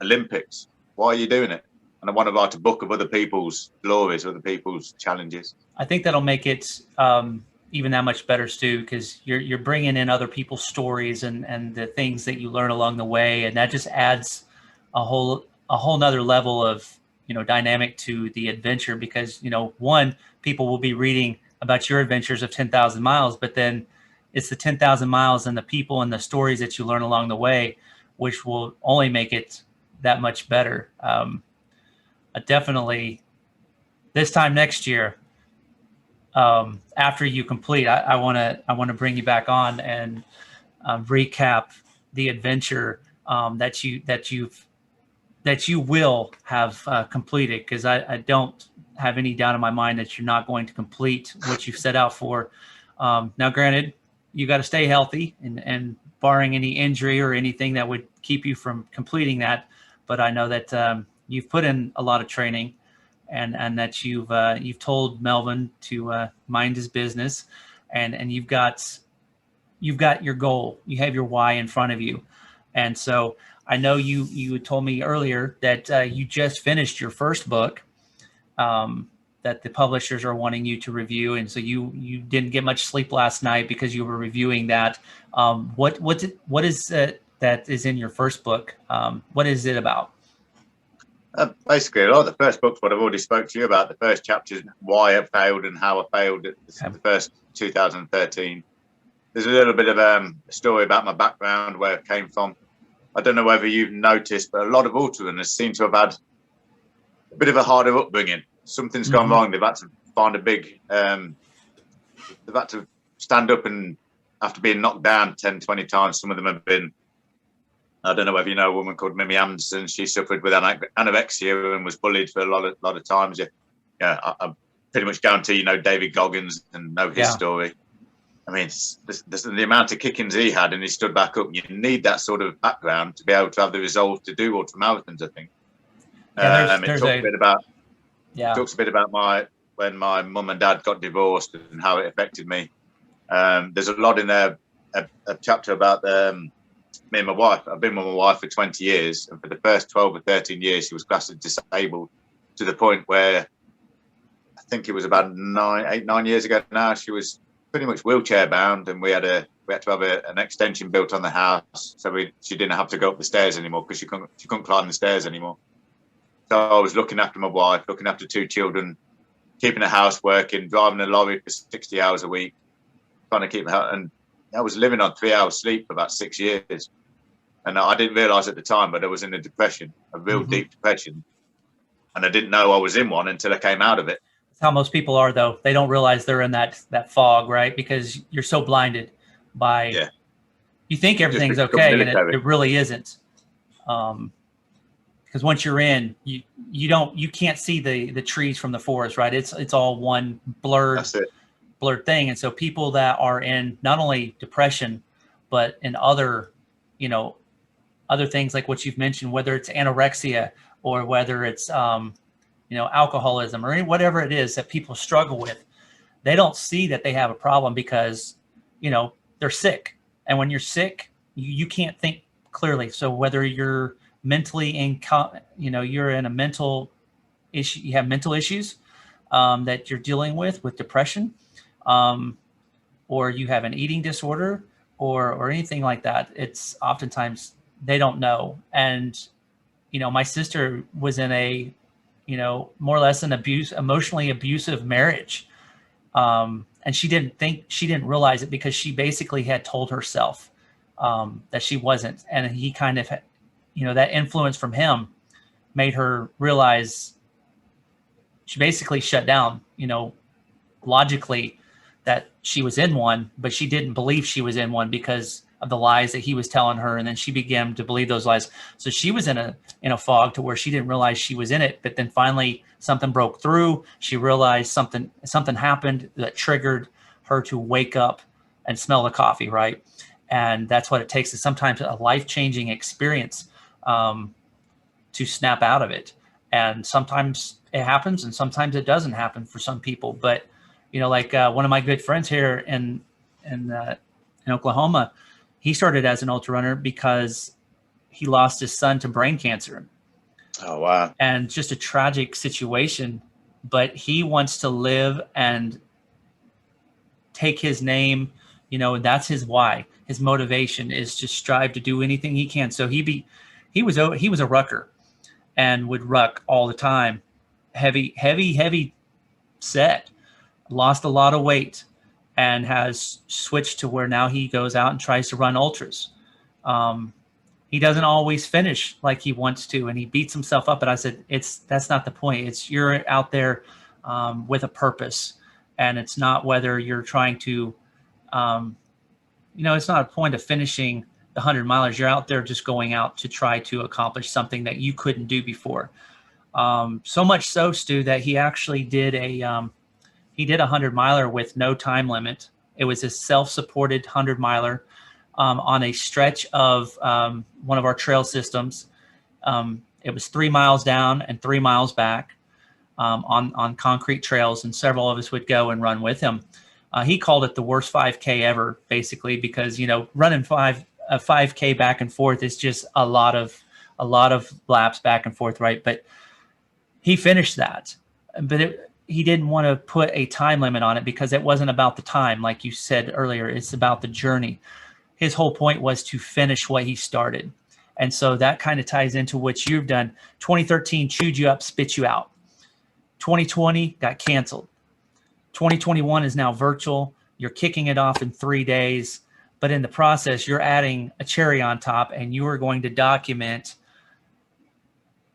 Olympics, why are you doing it? And I want to write a book of other people's glories, other people's challenges. I think that'll make it even that much better, Stu, because you're bringing in other people's stories and the things that you learn along the way, and that just adds a whole nother level of dynamic to the adventure. Because one, people will be reading about your adventures of 10,000 miles, but then it's the 10,000 miles and the people and the stories that you learn along the way, which will only make it that much better. Definitely, this time next year, after you complete, I want to bring you back on and recap the adventure that you will have completed, because I don't have any doubt in my mind that you're not going to complete what you've set out for. Now, granted, you got to stay healthy and barring any injury or anything that would keep you from completing that. But I know that you've put in a lot of training, and that you've told Melvin to mind his business, and you've got your goal, you have your why in front of you. And so I know you had told me earlier that you just finished your first book that the publishers are wanting you to review, and so you didn't get much sleep last night because you were reviewing that. What is that is in your first book? What is it about? Basically, a lot of the first book's what I've already spoke to you about. The first chapter is why I failed and how I failed at the first 2013. There's a little bit of a story about my background, where it came from. I don't know whether you've noticed, but a lot of ultra runners seem to have had a bit of a harder upbringing. Something's gone wrong. They've had to find a big, they've had to stand up, and after being knocked down 10, 20 times, some of them have been, I don't know whether you know a woman called Mimi Anderson. She suffered with anorexia and was bullied for a lot of times. I pretty much guarantee you know David Goggins and know his story. I mean, the amount of kickings he had, and he stood back up. You need that sort of background to be able to have the resolve to do ultramarathons, I think. It talks a bit about when my mum and dad got divorced and how it affected me. There's a lot in there, a chapter about me and my wife. I've been with my wife for 20 years, and for the first 12 or 13 years, she was classed as disabled, to the point where I think it was about 9 years ago now, she was pretty much wheelchair bound, and we had to have an extension built on the house, so she didn't have to go up the stairs anymore, because she couldn't climb the stairs anymore. So I was looking after my wife, looking after 2 children, keeping the house working, driving a lorry for 60 hours a week, trying to keep her. And I was living on 3 hours sleep for about 6 years. And I didn't realize at the time, but I was in a depression, a real deep depression. And I didn't know I was in one until I came out of it. That's how most people are, though. They don't realize they're in that fog, right? Because you're so blinded by, you think everything's okay, and it really isn't. Because once you're in, you can't see the trees from the forest, right? It's all one blurred thing. And so people that are in not only depression, but in other things like what you've mentioned, whether it's anorexia or whether it's alcoholism or whatever it is that people struggle with, they don't see that they have a problem because they're sick. And when you're sick, you can't think clearly. So whether you're mentally you're in a mental issue, you have mental issues that you're dealing with depression, or you have an eating disorder or anything like that, it's oftentimes they don't know. And my sister was in a more or less an emotionally abusive marriage, and she didn't realize it, because she basically had told herself that she wasn't, and he kind of that influence from him made her realize, she basically shut down, logically, that she was in one, but she didn't believe she was in one because of the lies that he was telling her. And then she began to believe those lies. So she was in a fog to where she didn't realize she was in it. But then finally something broke through. She realized something happened that triggered her to wake up and smell the coffee, right? And that's what it takes, is sometimes a life-changing experience to snap out of it. And sometimes it happens and sometimes it doesn't happen for some people. But Like one of my good friends here in Oklahoma, he started as an ultra runner because he lost his son to brain cancer. Oh, wow. And just a tragic situation, but he wants to live and take his name. That's his why. His motivation is to strive to do anything he can. So he was a rucker and would ruck all the time, heavy set, lost a lot of weight, and has switched to where now he goes out and tries to run ultras. He doesn't always finish like he wants to, and he beats himself up. But I said, that's not the point. It's you're out there with a purpose, and it's not whether you're trying to, it's not a point of finishing the 100 milers. You're out there just going out to try to accomplish something that you couldn't do before. So much so, Stu, that he actually did a 100 miler with no time limit. It was a self-supported 100 miler. On a stretch of one of our trail systems. It was 3 miles down and 3 miles back on concrete trails, and several of us would go and run with him. He called it the worst 5K ever, basically, because running 5K back and forth is just a lot of laps back and forth, right? But he finished that, but he didn't want to put a time limit on it because it wasn't about the time, like you said earlier. It's about the journey. His whole point was to finish what he started. And so that kind of ties into what you've done. 2013 chewed you up, spit you out. 2020 got canceled. 2021 is now virtual. You're kicking it off in 3 days. But in the process, you're adding a cherry on top, and you are going to document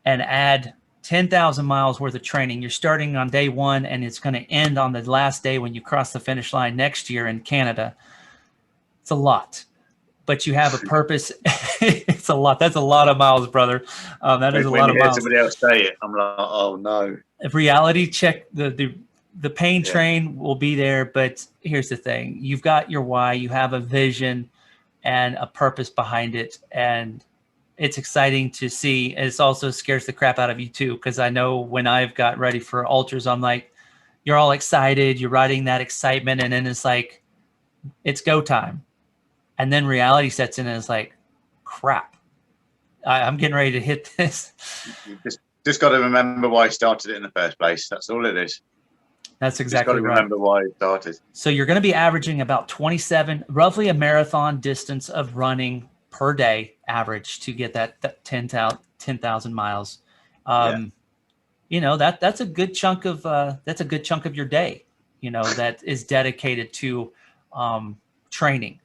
and add 10,000 miles worth of training. You're starting on day one, and it's going to end on the last day when you cross the finish line next year in Canada. It's a lot. But you have a purpose. It's a lot. That's a lot of miles, brother. That is a lot of miles. When somebody else say it, I'm like, oh no. If reality check, the pain train will be there. But here's the thing: you've got your why. You have a vision and a purpose behind it, and it's exciting to see. It also scares the crap out of you too, because I know when I've got ready for ultras, I'm like, you're all excited. You're riding that excitement, and then it's like, it's go time. And then reality sets in and it's like, crap, I'm getting ready to hit this. You just got to remember why you started it in the first place. That's all it is. That's exactly right. Just got to remember why you started. So you're going to be averaging about 27, roughly a marathon distance of running per day average to get that 10,000 miles. That's a good chunk of your day, that is dedicated to training.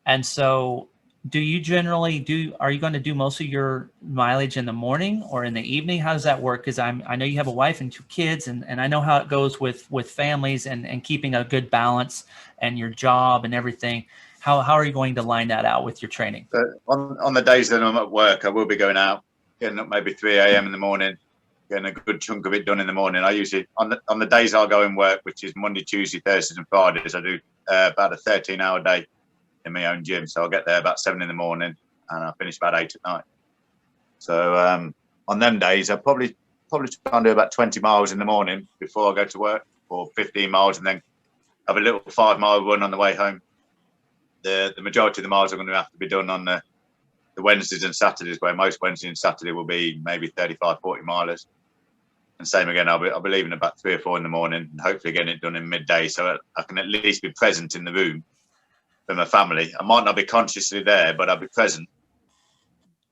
And so are you going to do most of your mileage in the morning or in the evening? How does that work? Because I know you have a wife and 2 kids, and I know how it goes with families and keeping a good balance and your job and everything. How are you going to line that out with your training? On the days that I'm at work, I will be going out, getting up maybe 3 a.m. in the morning, getting a good chunk of it done in the morning. I usually, on the days I'll go and work, which is Monday, Tuesday, Thursdays and Fridays, I do about a 13-hour day in my own gym. So I'll get there about 7 in the morning and I'll finish about 8 at night. So on them days, I'll probably try and do about 20 miles in the morning before I go to work, or 15 miles, and then have a little 5-mile run on the way home. The majority of the miles are going to have to be done on the Wednesdays and Saturdays, where most Wednesday and Saturday will be maybe 35, 40 milers. And same again, I'll be leaving about 3 or 4 in the morning and hopefully getting it done in midday, so I can at least be present in the room for my family. I might not be consciously there, but I'll be present.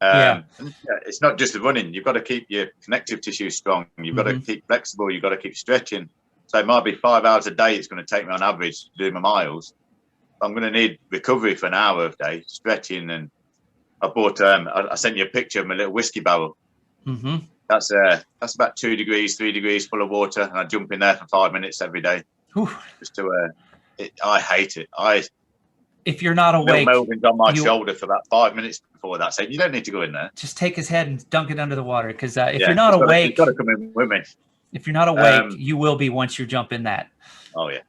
It's not just the running. You've got to keep your connective tissue strong. You've got to keep flexible. You've got to keep stretching. So it might be 5 hours a day it's going to take me on average to do my miles. I'm going to need recovery for an hour a day, stretching. And I bought, I sent you a picture of my little whiskey barrel. Mm-hmm. That's about 2 degrees, 3 degrees full of water. And I jump in there for 5 minutes every day. Just to, I hate it. If you're not awake, Melvin's on my shoulder for about 5 minutes before that, saying, you don't need to go in there. Just take his head and dunk it under the water. Because if you're not awake, you've got to come in with me. If you're not awake, you will be once you jump in that. Oh, yeah.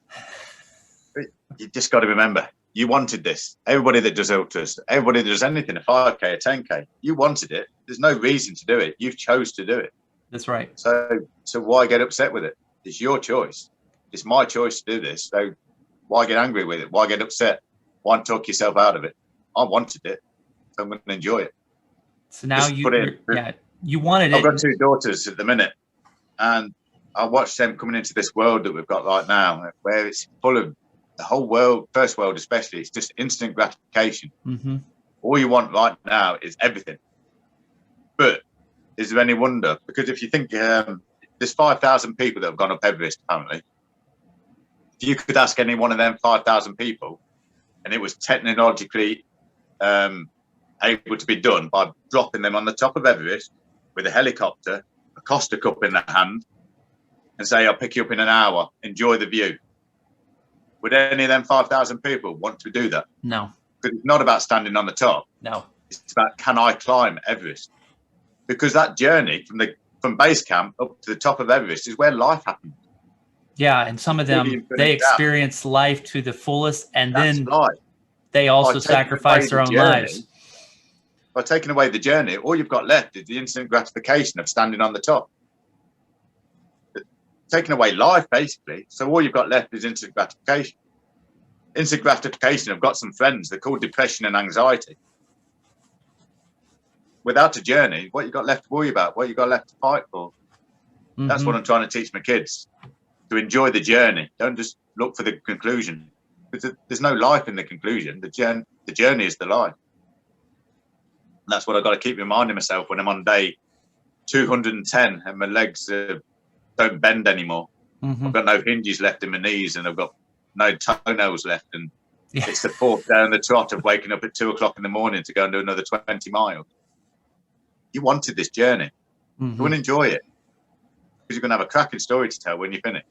You just got to remember, you wanted this. Everybody that does ultras, everybody that does anything, a 5K, a 10K, you wanted it. There's no reason to do it. You've chose to do it. That's right. So why get upset with it? It's your choice. It's my choice to do this. So why get angry with it? Why get upset? Why talk yourself out of it? I wanted it, so I'm going to enjoy it. So now you wanted I've it. got 2 daughters at the minute, and I watch them coming into this world that we've got right now, where it's full of the whole world, first world especially. It's just instant gratification. Mm-hmm. All you want right now is everything. But is there any wonder? Because if you think there's 5,000 people that have gone up Everest, apparently. If you could ask any one of them 5,000 people, and it was technologically able to be done by dropping them on the top of Everest with a helicopter, a Costa cup in their hand, and say, I'll pick you up in an hour, enjoy the view. Would any of them 5,000 people want to do that? No. Because it's not about standing on the top. No. It's about, can I climb Everest? Because that journey from base camp up to the top of Everest is where life happens. Yeah, and some of them, they experience life to the fullest, and that's then life. They also sacrifice their own lives. By taking away the journey, all you've got left is the instant gratification of standing on the top. Taking away life, basically. So all you've got left is instant gratification. Instant gratification, I've got some friends, they're called depression and anxiety. Without a journey, what you got left to worry about? What you got left to fight for? Mm-hmm. That's what I'm trying to teach my kids. To enjoy the journey. Don't just look for the conclusion. There's no life in the conclusion. The journey is the life. And that's what I've got to keep reminding myself when I'm on day 210 and my legs don't bend anymore. Mm-hmm. I've got no hinges left in my knees and I've got no toenails left. And it's the 4th day on the trot of waking up at 2 o'clock in the morning to go and do another 20 miles. You wanted this journey. Mm-hmm. You want to enjoy it. Because you're going to have a cracking story to tell when you finish.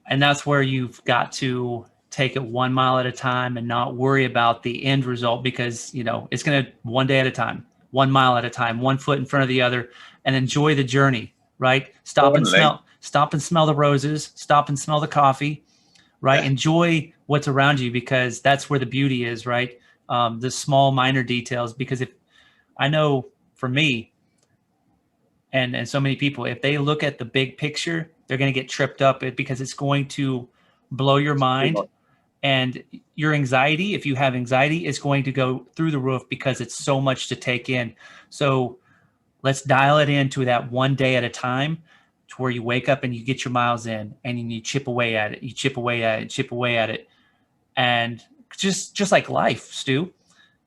And that's where you've got to take it 1 mile at a time and not worry about the end result, because, it's going to 1 day at a time, 1 mile at a time, 1 foot in front of the other, and enjoy the journey, right? Stop and smell the roses, stop and smell the coffee, right? Yeah. Enjoy what's around you, because that's where the beauty is, right? The small minor details, because if I know for me and so many people, if they look at the big picture, they're going to get tripped up because it's going to blow your mind, and your anxiety, if you have anxiety, is going to go through the roof because it's so much to take in. So let's dial it into that 1 day at a time, to where you wake up and you get your miles in and you chip away at it. You chip away at it, chip away at it. And just like life, Stu,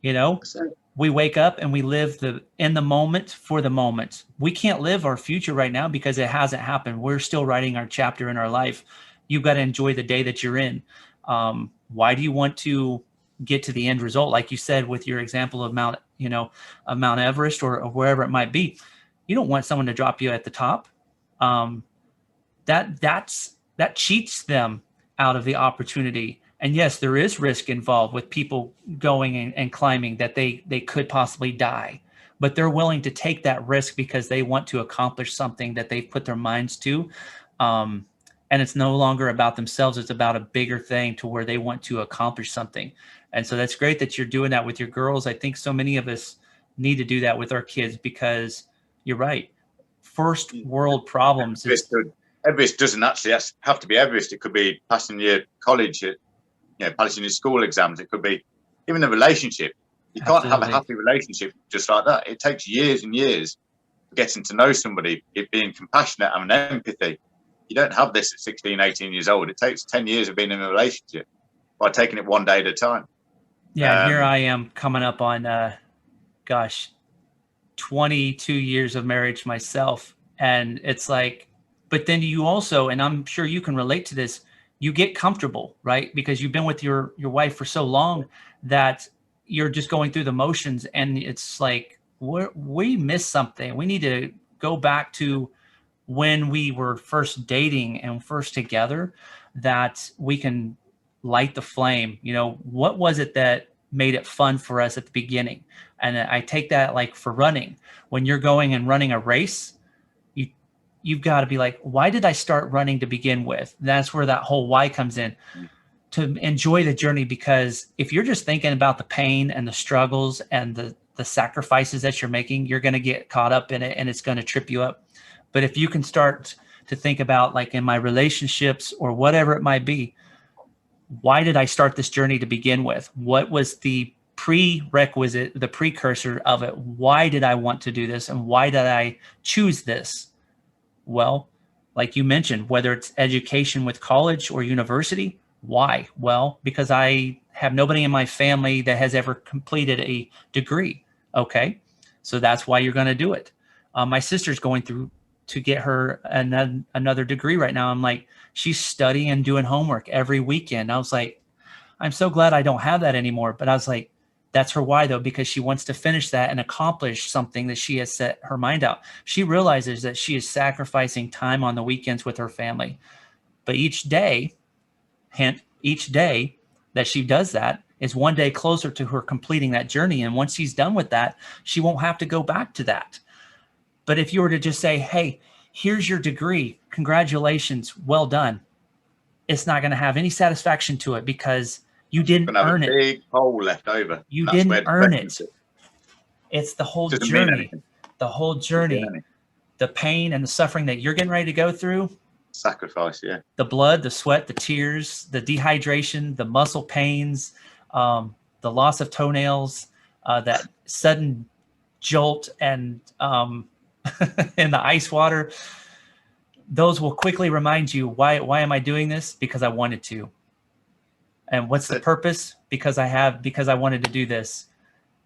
we wake up and we live in the moment for the moment. We can't live our future right now because it hasn't happened. We're still writing our chapter in our life. You've got to enjoy the day that you're in. Why do you want to get to the end result? Like you said, with your example of Mount Everest or wherever it might be, you don't want someone to drop you at the top. That cheats them out of the opportunity. And yes, there is risk involved with people going and climbing, that they could possibly die, but they're willing to take that risk because they want to accomplish something that they've put their minds to. And it's no longer about themselves. It's about a bigger thing, to where they want to accomplish something. And so that's great that you're doing that with your girls. I think so many of us need to do that with our kids, because you're right. First world problems. Everest doesn't actually have to be Everest. It could be passing your college, passing your school exams. It could be even a relationship. You can't have a happy relationship just like that. It takes years and years of getting to know somebody, it being compassionate, having empathy. You don't have this at 16, 18 years old. It takes 10 years of being in a relationship by taking it 1 day at a time. Yeah, here I am coming up on, 22 years of marriage myself. And it's like, but then you also, and I'm sure you can relate to this, you get comfortable, right? Because you've been with your wife for so long that you're just going through the motions, and it's like, we missed something. We need to go back to when we were first dating and first together, that we can light the flame. What was it that made it fun for us at the beginning? And I take that like for running. When you're going and running a race, you've got to be like, why did I start running to begin with? That's where that whole why comes in, to enjoy the journey. Because if you're just thinking about the pain and the struggles and the sacrifices that you're making, you're going to get caught up in it, and it's going to trip you up. But if you can start to think about, like in my relationships or whatever it might be, why did I start this journey to begin with? What was the prerequisite, the precursor of it? Why did I want to do this? And why did I choose this? Well, like you mentioned, whether it's education with college or university, why? Well, because I have nobody in my family that has ever completed a degree. Okay. So that's why you're going to do it. My sister's going through to get her another degree right now. I'm like, she's studying and doing homework every weekend. I was like, I'm so glad I don't have that anymore. But I was like, that's her why, though, because she wants to finish that and accomplish something that she has set her mind out. She realizes that she is sacrificing time on the weekends with her family. But each day, hint, each day that she does that is one day closer to her completing that journey. And once she's done with that, she won't have to go back to that. But if you were to just say, hey, here's your degree, congratulations, well done, it's not going to have any satisfaction to it because you didn't earn it. Big hole left over. You didn't earn it. It's the whole journey. The whole journey. The pain and the suffering that you're getting ready to go through. Sacrifice, yeah. The blood, the sweat, the tears, the dehydration, the muscle pains, the loss of toenails, that sudden jolt and in the ice water. Those will quickly remind you, why am I doing this? Because I wanted to. And what's the purpose? Because I wanted to do this.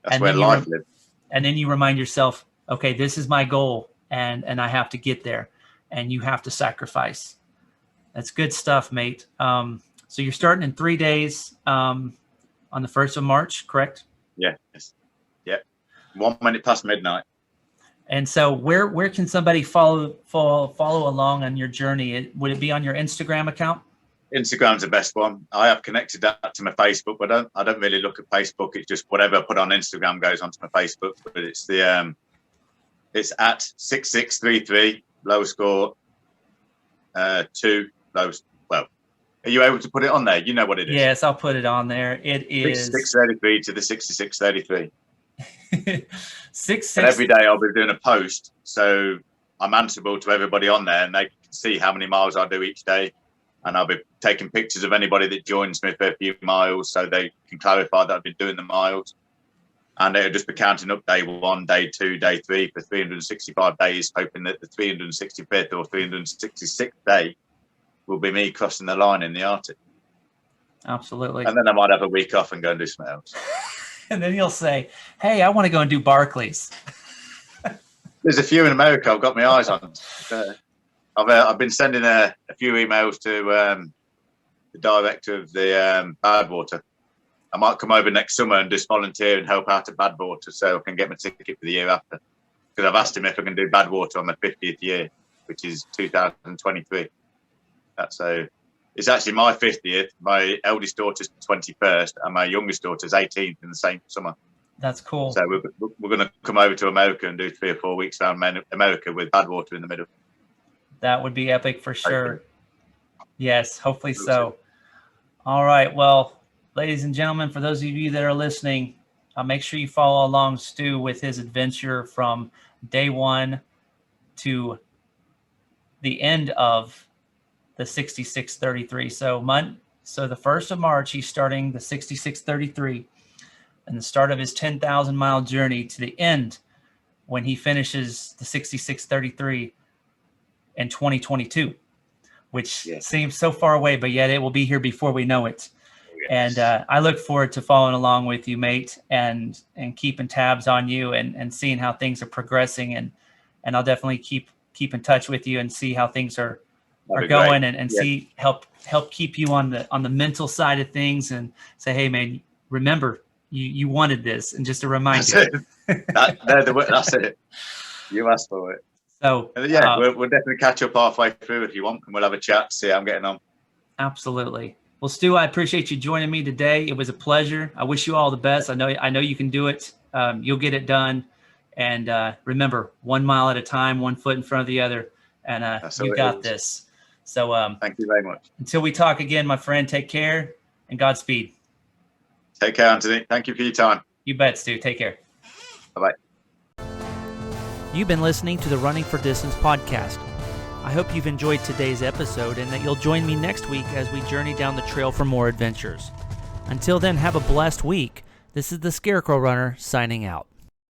That's where life lives. And then you remind yourself, okay, this is my goal and I have to get there and you have to sacrifice. That's good stuff, mate. So you're starting in 3 days on the 1st of March, correct? Yes. Yeah. 1 minute past midnight. And so where can somebody follow along on your journey? Would it be on your Instagram account? Instagram's the best one. I have connected that to my Facebook, but I don't really look at Facebook. It's just whatever I put on Instagram goes onto my Facebook. But it's it's at 6633 lower score 2 lowest. Well, are you able to put it on there? You know what it is. Yes, I'll put it on there. It is 6633 to the 6633. 66. And every day I'll be doing a post, so I'm answerable to everybody on there, and they can see how many miles I do each day. And I'll be taking pictures of anybody that joins me for a few miles so they can clarify that I've been doing the miles. And it'll just be counting up day 1, day 2, day 3 for 365 days, hoping that the 365th or 366th day will be me crossing the line in the Arctic. Absolutely. And then I might have a week off and go and do something else. And then you'll say, hey, I want to go and do Barclays. There's a few in America I've got my eyes on. I've been sending a few emails to the director of the Badwater. I might come over next summer and just volunteer and help out at Badwater so I can get my ticket for the year after. Because I've asked him if I can do Badwater on my 50th year, which is 2023. It's actually my 50th. My eldest daughter's 21st, and my youngest daughter's 18th in the same summer. That's cool. So we're going to come over to America and do 3 or 4 weeks around America with Badwater in the middle. That would be epic for sure. Yes, hopefully so. All right. Well, ladies and gentlemen, for those of you that are listening, make sure you follow along Stu with his adventure from day 1 to the end of the 6633. So the 1st of March, he's starting the 6633 and the start of his 10,000 mile journey to the end when he finishes the 6633 in 2022, which seems so far away, but yet it will be here before we know it. Yes. And I look forward to following along with you, mate, and keeping tabs on you and seeing how things are progressing. And I'll definitely keep in touch with you and see how things are going and see help keep you on the mental side of things and say, hey, man, remember you wanted this, and just a reminder. That's it. You asked for it. So we'll definitely catch up halfway through if you want, and we'll have a chat, see how I'm getting on. Absolutely. Well, Stu, I appreciate you joining me today. It was a pleasure. I wish you all the best. I know you can do it. You'll get it done. And remember, 1 mile at a time, 1 foot in front of the other, and you got this. So thank you very much. Until we talk again, my friend, take care and Godspeed. Take care, Anthony. Thank you for your time. You bet, Stu. Take care. Bye-bye. You've been listening to the Running for Distance podcast. I hope you've enjoyed today's episode and that you'll join me next week as we journey down the trail for more adventures. Until then, have a blessed week. This is the Scarecrow Runner signing out.